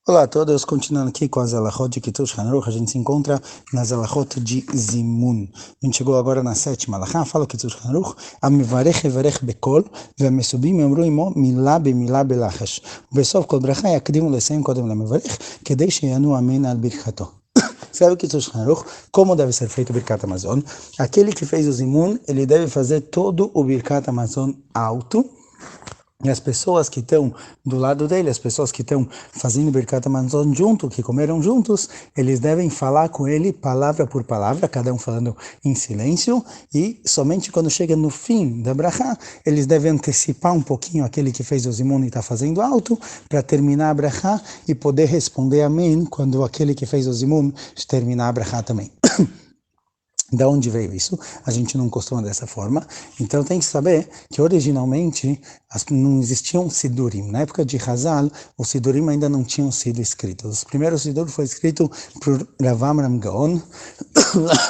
Olá a todos, continuando aqui com as alachot de Kiddush Hanuch, a gente se encontra nas alachot de Zimun. A gente chegou agora na sétima alachá, fala o Kiddush Hanuch, Amivarech evarech bekol, והמסובים יאמרו עמו מילה במילה בלחש. ובסוף כל ברכה יקדימו לסיים קודם למברך, כדי שיענו אמן על ברכתו. Sabe o Kiddush Hanuch? Como deve ser feito o Birkat Hamazon? Aquele que fez o Zimun, ele deve fazer todo o Birkat Hamazon alto. E as pessoas que estão do lado dele, as pessoas que estão fazendo Birkat Hamazon junto, que comeram juntos, eles devem falar com ele palavra por palavra, cada um falando em silêncio, e somente quando chega no fim da Brachá, eles devem antecipar um pouquinho aquele que fez o Zimun e está fazendo alto, para terminar a Brachá e poder responder Amém quando aquele que fez o Zimun terminar a Brachá também. Da onde veio isso? A gente não costuma dessa forma. Então tem que saber que originalmente não existiam Sidurim. Na época de Hazal, os Sidurim ainda não tinham sido escritos. O primeiro Sidur foi escrito por Rav Amram Gaon,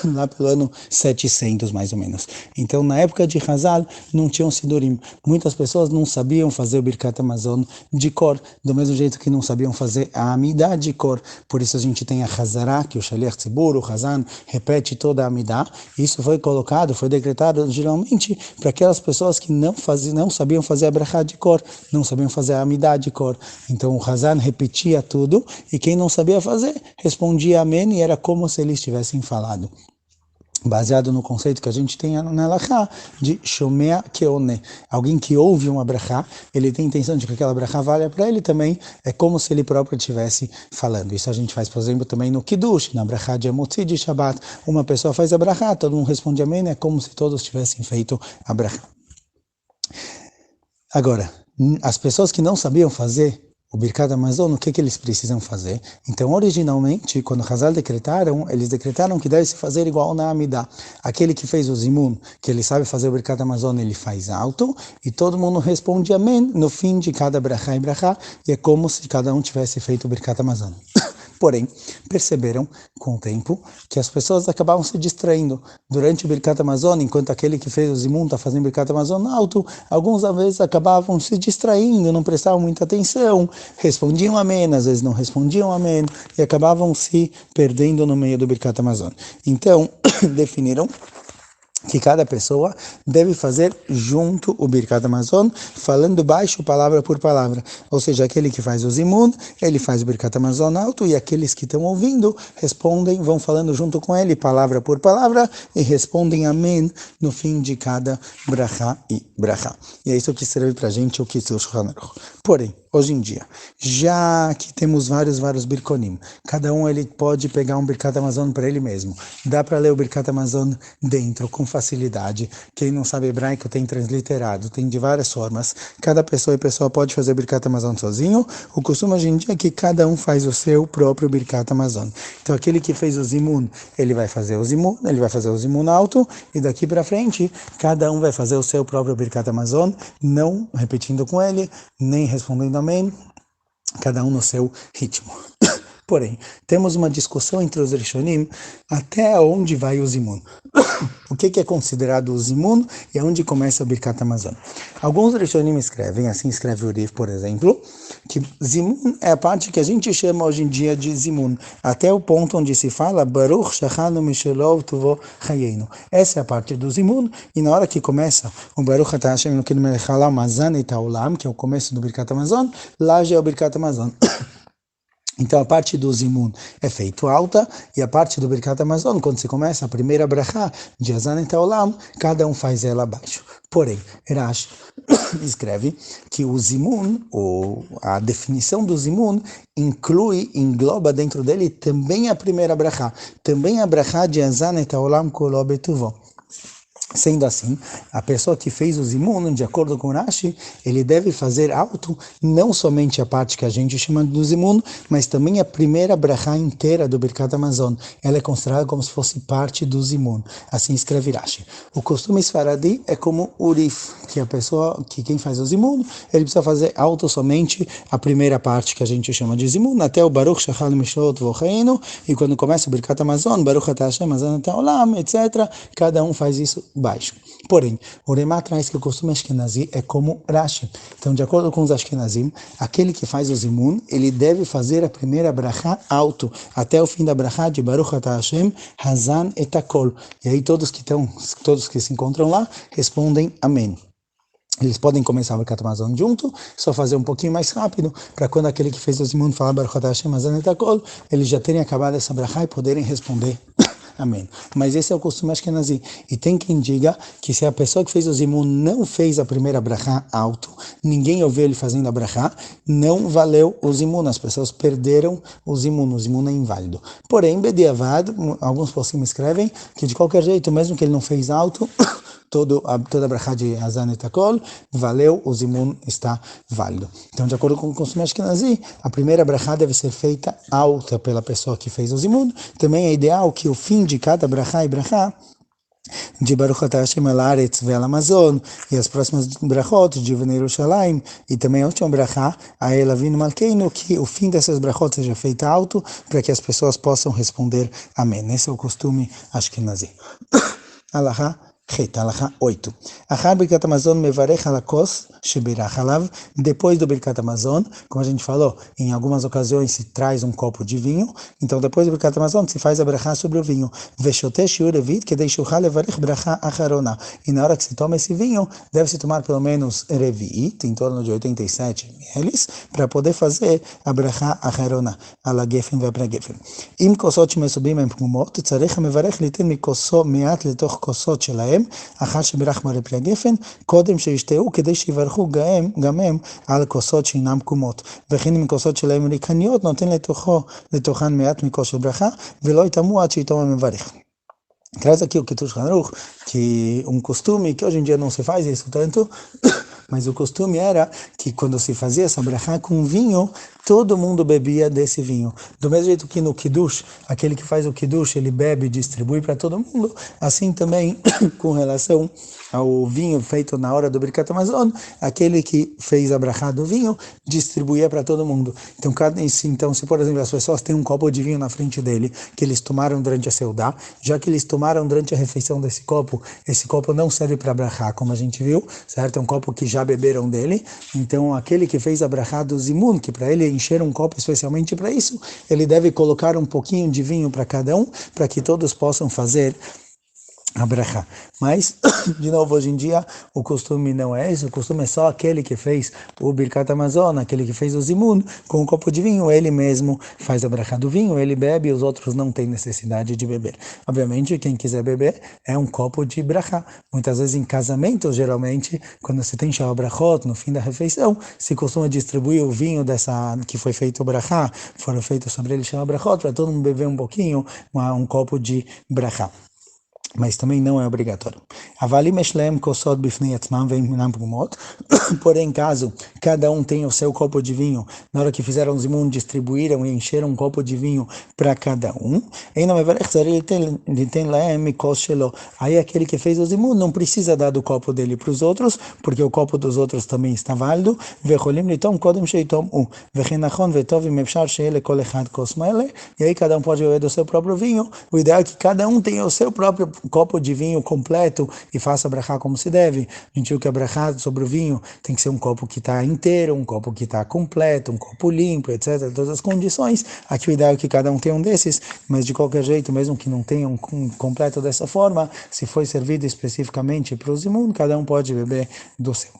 lá pelo ano 700 mais ou menos. Então na época de Hazal não tinham Sidurim. Muitas pessoas não sabiam fazer o Birkat Hamazon de cor, do mesmo jeito que não sabiam fazer a Amidah de cor. Por isso a gente tem a Hazará, que o Shaliach Tzibur, o Hazan, repete toda a Amidah. Isso foi colocado, foi decretado geralmente para aquelas pessoas que não sabiam fazer a brachá de cor, não sabiam fazer a Amidah de cor. Então o Hazan repetia tudo e quem não sabia fazer respondia amém e era como se eles tivessem falado. Baseado no conceito que a gente tem na Halachá de Shomea Keone. Alguém que ouve uma brachá, ele tem a intenção de que aquela brachá valha para ele também, é como se ele próprio estivesse falando. Isso a gente faz, por exemplo, também no Kiddush, na brachá de Emotzi de Shabbat. Uma pessoa faz a brachá, todo mundo responde amém, é como se todos tivessem feito a brachá. Agora, as pessoas que não sabiam fazer o Birkat Hamazon, o que eles precisam fazer? Então, originalmente, quando Hazal decretaram, eles decretaram que deve se fazer igual na Amidah. Aquele que fez o Zimun, que ele sabe fazer o Birkat Hamazon, ele faz alto, e todo mundo responde amém no fim de cada brachá e brachá, e é como se cada um tivesse feito o Birkat Hamazon. Porém, perceberam com o tempo que as pessoas acabavam se distraindo. Durante o Birkat Hamazon, enquanto aquele que fez o Zimun está fazendo o Birkat Hamazon alto, alguns às vezes acabavam se distraindo, não prestavam muita atenção, respondiam amém, às vezes não respondiam amém, e acabavam se perdendo no meio do Birkat Hamazon. Então, definiram que cada pessoa deve fazer junto o Birkat Hamazon, falando baixo palavra por palavra. Ou seja, aquele que faz o Zimun, ele faz o Birkat Hamazon alto, e aqueles que estão ouvindo respondem, vão falando junto com ele, palavra por palavra, e respondem amém no fim de cada brachá e brachá. E é isso que serve para a gente o Kiddush Hanuch. Porém, hoje em dia, já que temos vários Birkonim, cada um ele pode pegar um Birkat Hamazon para ele mesmo. Dá para ler o Birkat Hamazon dentro, com facilidade. Quem não sabe hebraico tem transliterado, tem de várias formas. Cada pessoa pode fazer o Birkat Hamazon sozinho. O costume hoje em dia é que cada um faz o seu próprio Birkat Hamazon. Então aquele que fez o Zimun, ele vai fazer o Zimun alto, e daqui para frente, cada um vai fazer o seu próprio Birkat Hamazon, não repetindo com ele, nem respondendo amém, cada um no seu ritmo. Porém, temos uma discussão entre os Rishonim até onde vai o Zimun. O que é considerado o Zimun e aonde começa o Birkat Hamazon. Alguns Rishonim escrevem, assim escreve o Uriv, por exemplo, que Zimun é a parte que a gente chama hoje em dia de Zimun, até o ponto onde se fala Baruch Shachanu Mishelov Tuvo Chayenu. Essa é a parte do Zimun, e na hora que começa o Baruch Atah Hashem Elokeinu Melech Haolam Hazan et Haolam, que é o começo do Birkat Hamazon, lá já é o Birkat Hamazon. Então a parte do Zimun é feito alta, e a parte do Birkat Hamazon, quando se começa a primeira brachá de Hazan et Haolam, cada um faz ela abaixo. Porém, Rashi escreve que o Zimun, ou a definição do Zimun, engloba dentro dele também a primeira brachá, também a brachá de Hazan et Haolam Kolo Betuvo. Sendo assim, a pessoa que fez o Zimun, de acordo com Rashi, ele deve fazer alto não somente a parte que a gente chama do Zimun, mas também a primeira brachá inteira do Birkat Hamazon. Ela é considerada como se fosse parte do Zimun. Assim escreve Rashi. O costume esfaradi é como Urif, que quem faz o Zimun, ele precisa fazer alto somente a primeira parte que a gente chama de Zimun, até o Baruch Shachanu Mishelov Tuvo Chayenu, e quando começa o Birkat Hamazon, Baruch Atah Hashem Hazan et Haolam, etc., cada um faz isso baixo. Porém, o Rimá traz que o costume Ashkenazi é como Rashi. Então, de acordo com os Ashkenazim, aquele que faz o zimun, ele deve fazer a primeira brachá alto, até o fim da brachá de Baruch Atah Hashem, Hazan et Hakol. E aí todos que se encontram lá, respondem amém. Eles podem começar o Birkat Hamazon junto, só fazer um pouquinho mais rápido, para quando aquele que fez o zimun falar Baruch Atah Hashem, Hazan et Hakol, eles já terem acabado essa brachá e poderem responder amém. Mas esse é o costume Ashkenazi. E tem quem diga que se a pessoa que fez o zimun não fez a primeira brachá alto, ninguém ouviu ele fazendo a brachá, não valeu o zimun. As pessoas perderam o zimun é inválido. Porém, Bediavad, alguns possim escrevem que de qualquer jeito, mesmo que ele não fez alto, toda a brachá de Hazan et Hakol, valeu, o zimun está válido. Então, de acordo com o costume Ashkenazi, a primeira brachá deve ser feita alta pela pessoa que fez o zimun. Também é ideal que o fim de cada brachá e brachá, de Baruch Atah Hashem al Haaretz ve'al Amazon, e as próximas brachot de Vnei Yerushalayim, e também a última brachá, a El Avinu Malkeinu, que o fim dessas brachot seja feita alto, para que as pessoas possam responder amém. Esse é o costume Ashkenazi. Alahá Alahá 8. Achar Birkat Hamazon mevarech ala kos shebirach alav. Depois do Birkat Hamazon, como a gente falou, em algumas ocasiões se traz um copo de vinho, então depois do Birkat Hamazon se faz a brachá sobre o vinho. Veshote shiur evit kedei shuchal levarech brachá acharona. E na hora que se toma esse vinho, deve-se tomar pelo menos revi'it, em torno de 87 ml, para poder fazer a brachá acharona, ala gefen ve'apnei gefen. Im kosot shemesubim em pnumot, tzarech mevarech liten mikoso me'at letoch kosot shelahem, אחר שבירך פרי הגפן, קודם שישתהו כדי שיברכו גם הם על כוסות שאינם קומות. וכן אם כוסות שלהם ריקניות, נותן לתוכן מעט מכוס של ברכה, ולא יטמאו עד שיטום המברך. Traz aqui o Kitush Haruch, que costume, que hoje em dia não se faz isso tanto, mas o costume era que quando se fazia essa brachá com vinho, todo mundo bebia desse vinho. Do mesmo jeito que no Kiddush, aquele que faz o Kiddush, ele bebe e distribui para todo mundo, assim também com relação ao vinho feito na hora do Birkat Hamazon, aquele que fez a brachá do vinho, distribuía para todo mundo. Então, se por exemplo as pessoas têm um copo de vinho na frente dele, que eles tomaram durante a Seudá, já que eles tomaram durante a refeição desse copo, esse copo não serve para brachá, como a gente viu, certo? É um copo que já beberam dele, então aquele que fez a brachá do zimun, que para ele encher um copo especialmente para isso, ele deve colocar um pouquinho de vinho para cada um, para que todos possam fazer a brachá. Mas, de novo, hoje em dia, o costume não é esse, o costume é só aquele que fez o Birkat Hamazon, aquele que fez o zimun, com um copo de vinho, ele mesmo faz a brachá do vinho, ele bebe e os outros não têm necessidade de beber. Obviamente, quem quiser beber é um copo de brachá. Muitas vezes em casamentos, geralmente, quando se tem shava brachot, no fim da refeição, se costuma distribuir o vinho que foi feito o brachá, foram feitos sobre ele shava brachot, para todo mundo beber um pouquinho, um copo de brachá. Mas também não é obrigatório. Avalim eshlem kosot bifnei atzmam ve'inam pumot. Porém, caso cada um tenha o seu copo de vinho, na hora que fizeram o zimun, distribuíram e encheram um copo de vinho para cada um, aí aquele que fez o zimun não precisa dar do copo dele para os outros, porque o copo dos outros também está válido. E aí cada um pode beber do seu próprio vinho. O ideal é que cada um tenha o seu próprio copo de vinho completo e faça a brachá como se deve. A gente viu que a brachá sobre o vinho tem que ser um copo que está inteiro, um copo que está completo, um copo limpo, etc. Todas as condições. Aqui o ideal é que cada um tenha um desses, mas de qualquer jeito, mesmo que não tenha um completo dessa forma, se foi servido especificamente para o zimun, cada um pode beber do seu.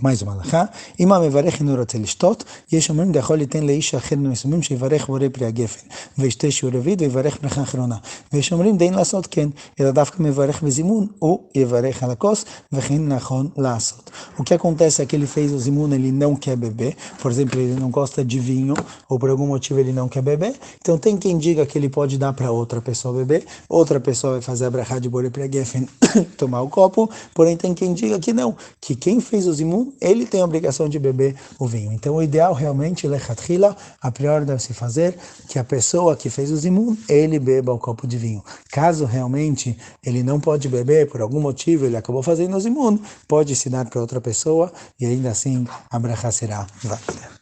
Mais uma alahá, אם המברך אינו רוצה לשתות, יש אומרים יכול ליתן לאיש אחר מסוימים שיברך בורא פרי הגפן, וישתה שיעור רביעית ויברך ברכה אחרונה. ויש אומרים דין לעשות כן, אלא דווקא מברך בזימון, הוא יברך על הכוס, וכן נכון לעשות. O que acontece é que ele fez o zimun, ele não quer beber, por exemplo, ele não gosta de vinho, ou por algum motivo ele não quer beber, então tem quem diga que ele pode dar para outra pessoa beber, outra pessoa vai fazer a brachá de bore pri gefen, tomar o copo, porém tem quem diga que não, que quem fez o zimun, ele tem a obrigação de beber o vinho. Então o ideal realmente, lechatchila, a priori deve se fazer que a pessoa que fez o zimun, ele beba o copo de vinho. Caso realmente ele não pode beber, por algum motivo ele acabou fazendo o zimun, pode se dar para outra pessoa e ainda assim a brachá será válida.